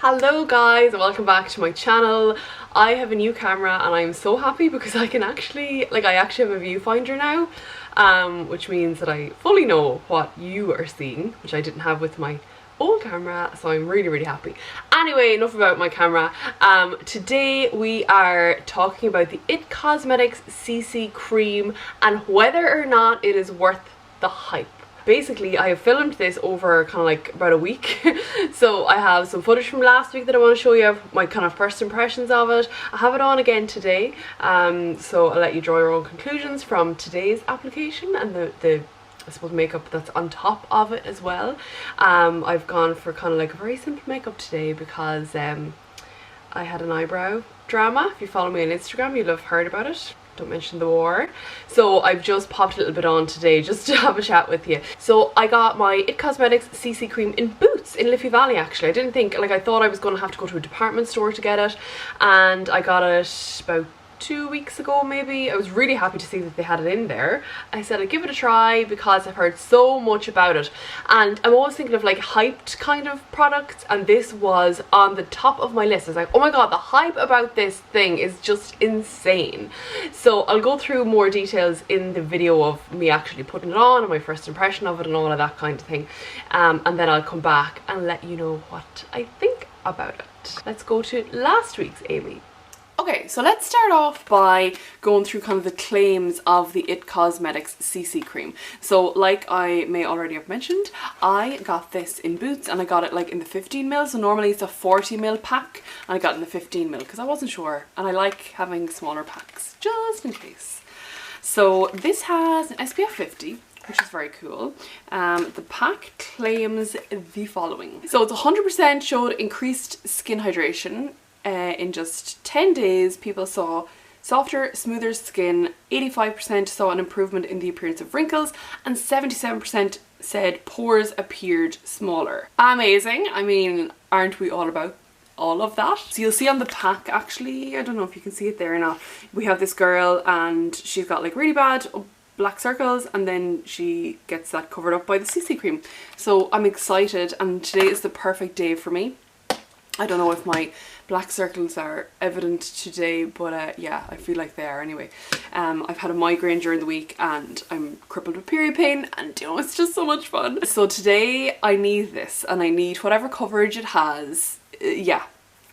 Hello guys, welcome back to my channel. I have a new camera and I'm so happy because I can actually, I actually have a viewfinder now, which means that I fully know what you are seeing, which I didn't have with my old camera, so I'm really happy. Anyway, enough about my camera. Today we are talking about the IT Cosmetics CC cream and whether or not it is worth the hype. Basically, I have filmed this over kind of like about a week, so I have some footage from last week that I want to show you, my kind of first impressions of it. I have it on again today, so I'll let you draw your own conclusions from today's application and the I suppose makeup that's on top of it as well. I've gone for kind of like a very simple makeup today because I had an eyebrow drama. If you follow me on Instagram, you'll have heard about it. Don't mention the war. So I've just popped a little bit on today just to have a chat with you. So I got my IT Cosmetics CC cream in Boots in Liffey Valley actually. I didn't think, I thought I was going to have to go to a department store to get it, and I got it about 2 weeks ago maybe. I was really happy to see that they had it in there. I said I'd give it a try because I've heard so much about it, and I'm always thinking of like hyped kind of products, and this was on the top of my list. I was like, oh my god, the hype about this thing is just insane. So I'll go through more details in the video of me actually putting it on and my first impression of it and all of that kind of thing, and then I'll come back and let you know what I think about it. Let's go to last week's Aimee. Okay, so let's start off by going through kind of the claims of the IT Cosmetics CC cream. So like I may already have mentioned, I got this in Boots and I got it like in the 15ml. So normally it's a 40ml pack and I got it in the 15ml because I wasn't sure, and I like having smaller packs just in case. So this has an SPF 50, which is very cool. The pack claims the following. So it's 100% showed increased skin hydration. In just 10 days, people saw softer, smoother skin, 85% saw an improvement in the appearance of wrinkles, and 77% said pores appeared smaller. Amazing. I mean, aren't we all about all of that? So you'll see on the pack, actually, I don't know if you can see it there or not, we have this girl and she's got like really bad black circles, and then she gets that covered up by the CC cream. So I'm excited, and today is the perfect day for me. I don't know if my black circles are evident today, but yeah, I feel like they are anyway. I've had a migraine during the week and I'm crippled with period pain, and you know, it's just so much fun. So today I need this, and I need whatever coverage it has. Yeah,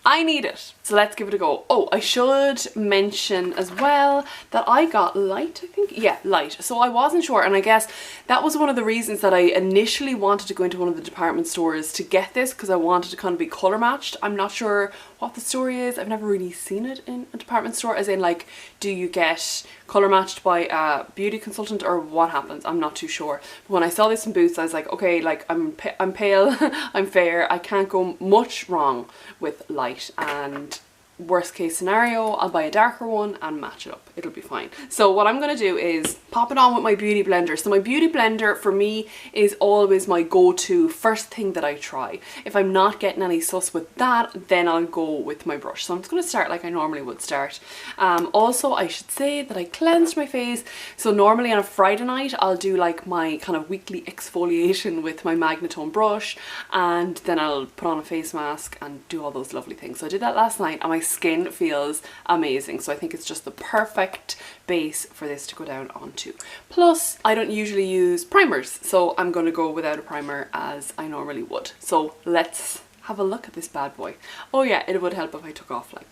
I need it. So let's give it a go. Oh, I should mention as well that I got light, I think. Yeah, light. So I wasn't sure, and I guess that was one of the reasons that I initially wanted to go into one of the department stores to get this, because I wanted to kind of be colour matched. I'm not sure what the story is. I've never really seen it in a department store, as in like, do you get colour matched by a beauty consultant or what happens? I'm not too sure. But when I saw this in Boots, I was like, okay, like I'm pale, I'm fair, I can't go much wrong with light, and worst case scenario, I'll buy a darker one and match it up. It'll be fine. So what I'm going to do is pop it on with my beauty blender. So my beauty blender for me is always my go-to first thing that I try. If I'm not getting any sus with that, then I'll go with my brush. So I'm just going to start like I normally would start. Also, I should say that I cleansed my face. So normally on a Friday night, I'll do like my kind of weekly exfoliation with my Magnetone brush, and then I'll put on a face mask and do all those lovely things. So I did that last night, and my skin feels amazing. So I think it's just the perfect base for this to go down onto. Plus, I don't usually use primers, so I'm going to go without a primer as I normally would. So let's have a look at this bad boy. Oh yeah, it would help if I took off like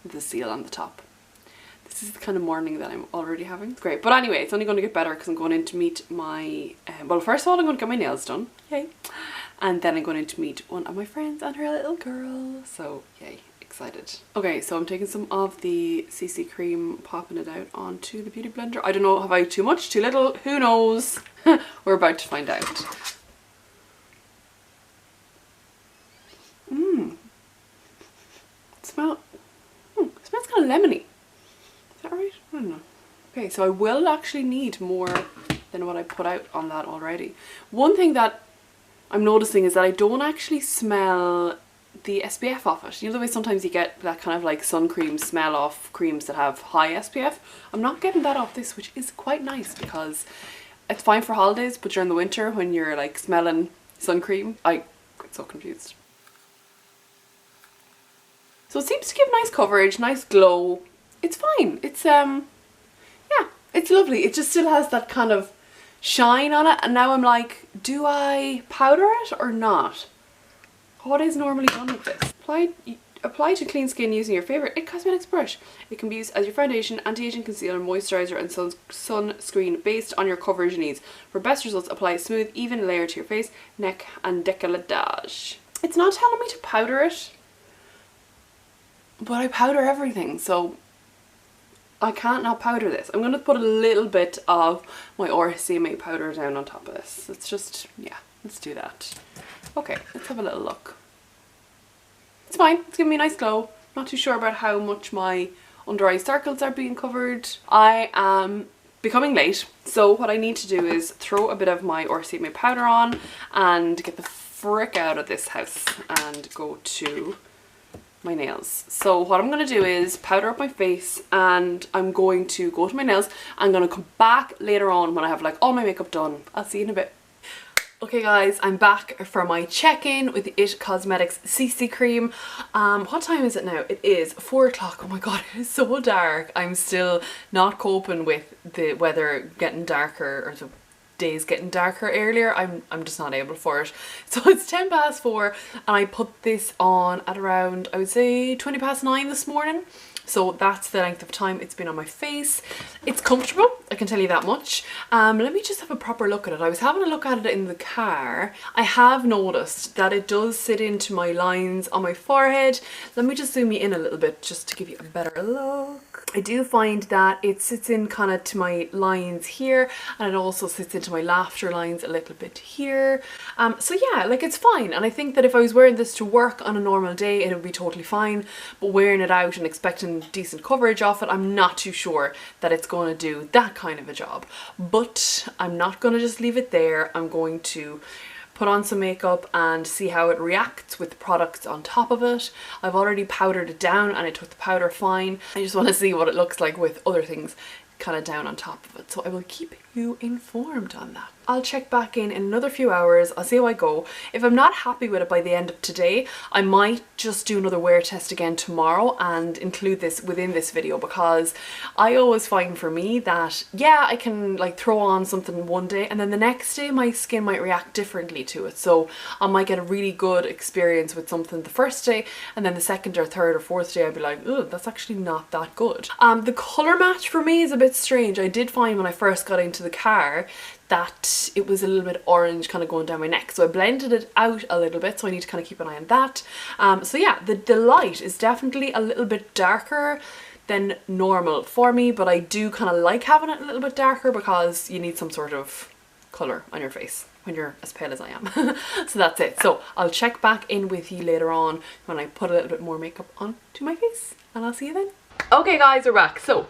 the seal on the top. This is the kind of morning that I'm already having. It's great. But anyway, it's only going to get better because I'm going in to meet my, well, first of all, I'm going to get my nails done. Yay. And then I'm going in to meet one of my friends and her little girl. So yay. Excited. Okay, so I'm taking some of the CC cream, popping it out onto the beauty blender. I don't know, have I too much, too little? Who knows? We're about to find out. It smells kind of lemony. Is that right? I don't know. Okay, so I will actually need more than what I put out on that already. One thing that I'm noticing is that I don't actually smell the SPF off it. You know the way sometimes you get that kind of like sun cream smell off creams that have high SPF? I'm not getting that off this, which is quite nice because it's fine for holidays, but during the winter when you're like smelling sun cream, I get so confused. So it seems to give nice coverage, nice glow. It's fine. It's yeah, it's lovely. It just still has that kind of shine on it, and now I'm like, do I powder it or not? What is normally done with this? Apply to clean skin using your favourite IT Cosmetics brush. It can be used as your foundation, anti-aging concealer, moisturiser and sunscreen based on your coverage needs. For best results, apply a smooth, even layer to your face, neck and décolletage. It's not telling me to powder it, but I powder everything, so I can't not powder this. I'm going to put a little bit of my Aimee powder down on top of this. Let's just, yeah, let's do that. Okay, let's have a little look. It's fine, it's giving me a nice glow. Not too sure about how much my under eye circles are being covered. I am becoming late, so what I need to do is throw a bit of my Aimee powder on and get the frick out of this house and go to my nails. So what I'm going to do is powder up my face, and I'm going to go to my nails. I'm going to come back later on when I have like all my makeup done. I'll see you in a bit. Okay guys, I'm back for my check-in with the IT Cosmetics CC cream. What time is it now? It is 4 o'clock. Oh my god, it is so dark. I'm still not coping with the weather getting darker, or the days getting darker earlier. I'm just not able for it. So it's 4:10 and I put this on at around, I would say 9:20 this morning. So that's the length of time it's been on my face. It's comfortable, I can tell you that much. Let me just have a proper look at it. I was having a look at it in the car. I have noticed that it does sit into my lines on my forehead. Let me just zoom you in a little bit just to give you a better look. I do find that it sits in kind of to my lines here, and it also sits into my laughter lines a little bit here. So yeah, like it's fine. And I think that if I was wearing this to work on a normal day, it would be totally fine. But wearing it out and expecting decent coverage off it, I'm not too sure that it's going to do that kind of a job. But I'm not going to just leave it there. I'm going to put on some makeup and see how it reacts with the products on top of it. I've already powdered it down and it took the powder fine. I just want to see what it looks like with other things kind of down on top of it, so I will keep you informed on that. I'll check back in another few hours. I'll see how I go. If I'm not happy with it by the end of today, I might just do another wear test again tomorrow and include this within this video, because I always find for me that, yeah, I can like throw on something one day and then the next day my skin might react differently to it. So I might get a really good experience with something the first day, and then the second or third or fourth day I'd be like, oh, that's actually not that good. The colour match for me is a bit strange. I did find when I first got into the car that it was a little bit orange kind of going down my neck, so I blended it out a little bit, so I need to kind of keep an eye on that. So yeah, the light is definitely a little bit darker than normal for me, but I do kind of like having it a little bit darker because you need some sort of colour on your face when you're as pale as I am. So that's it. So I'll check back in with you later on when I put a little bit more makeup onto my face, and I'll see you then. Okay guys, we're back. So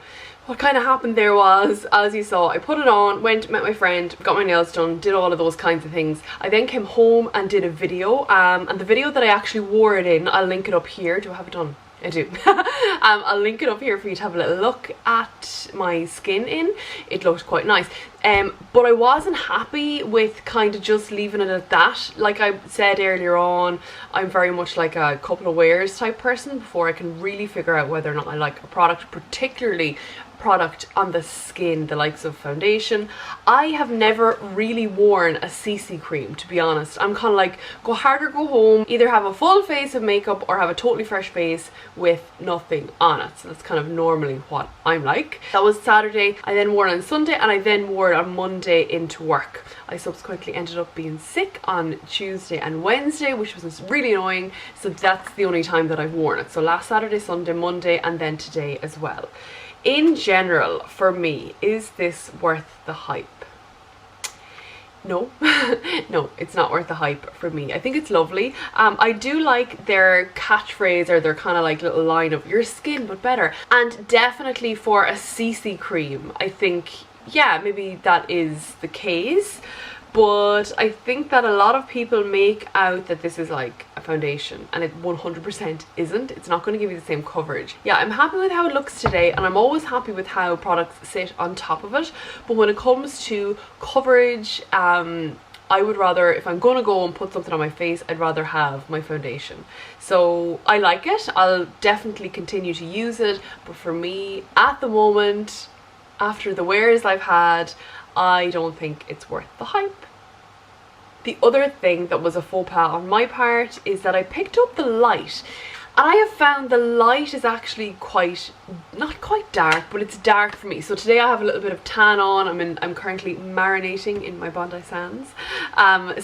what kind of happened there was, as you saw, I put it on, went, met my friend, got my nails done, did all of those kinds of things. I then came home and did a video, and the video that I actually wore it in, I'll link it up here. Do I have it done? I do. I'll link it up here for you to have a little look at my skin in. It looked quite nice. But I wasn't happy with kind of just leaving it at that. Like I said earlier on, I'm very much like a couple of wears type person before I can really figure out whether or not I like a product, particularly product on the skin, the likes of foundation. I have never really worn a CC cream, to be honest. I'm kind of like, go hard or go home, either have a full face of makeup or have a totally fresh face with nothing on it. So that's kind of normally what I'm like. That was Saturday. I then wore it on Sunday, and I then wore it on Monday into work. I subsequently ended up being sick on Tuesday and Wednesday, which was really annoying, so that's the only time that I've worn it. So last Saturday, Sunday, Monday, and then today as well. In general, for me, is this worth the hype? No. No, it's not worth the hype for me. I think it's lovely. I do like their catchphrase, or their kind of like little line of your skin but better. And definitely for a CC cream, I think, yeah, maybe that is the case. But I think that a lot of people make out that this is like a foundation, and it 100% isn't. It's not going to give you the same coverage. Yeah, I'm happy with how it looks today, and I'm always happy with how products sit on top of it. But when it comes to coverage, I would rather, if I'm gonna go and put something on my face, I'd rather have my foundation. So I like it, I'll definitely continue to use it, but for me at the moment, after the wears I've had, I don't think it's worth the hype. The other thing that was a faux pas on my part is that I picked up the light. And I have found the light is actually not quite dark, but it's dark for me. So today I have a little bit of tan on. I'm currently marinating in my Bondi sands.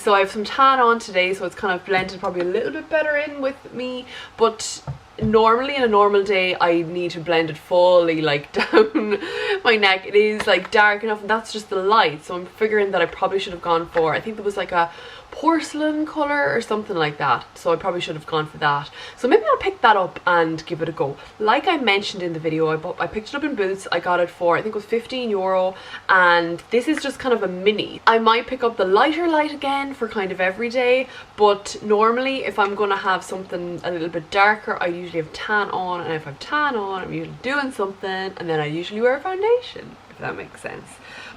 So I have some tan on today, so it's kind of blended probably a little bit better in with me. But normally in a normal day I need to blend it fully like down my neck. It is like dark enough, and that's just the light. So I'm figuring that I probably should have gone for, I think there was like a porcelain color or something like that, so I probably should have gone for that. So maybe I'll pick that up and give it a go. Like I mentioned in the video, I picked it up in Boots. I got it for, I think it was €15, and this is just kind of a mini. I might pick up the lighter light again for kind of every day, but normally if I'm gonna have something a little bit darker, I usually have tan on, and if I have tan on, I'm usually doing something, and then I usually wear a foundation, if that makes sense.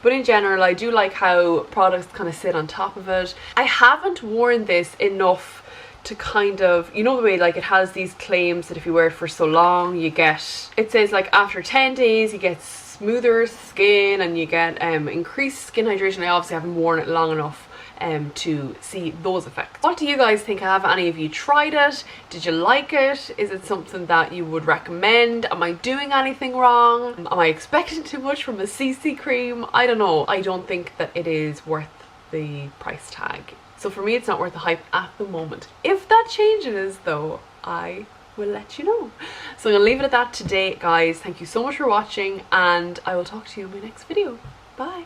But in general, I do like how products kind of sit on top of it. I haven't worn this enough to kind of, you know the way like it has these claims that if you wear it for so long, you get, it says like after 10 days you get smoother skin and you get increased skin hydration. I obviously haven't worn it long enough to see those effects. What do you guys think? Have any of you tried it? Did you like it? Is it something that you would recommend? Am I doing anything wrong? Am I expecting too much from a CC cream? I don't know. I don't think that it is worth the price tag. So for me, it's not worth the hype at the moment. If that changes though, I will let you know. So I'm gonna leave it at that today, guys. Thank you so much for watching, and I will talk to you in my next video. Bye.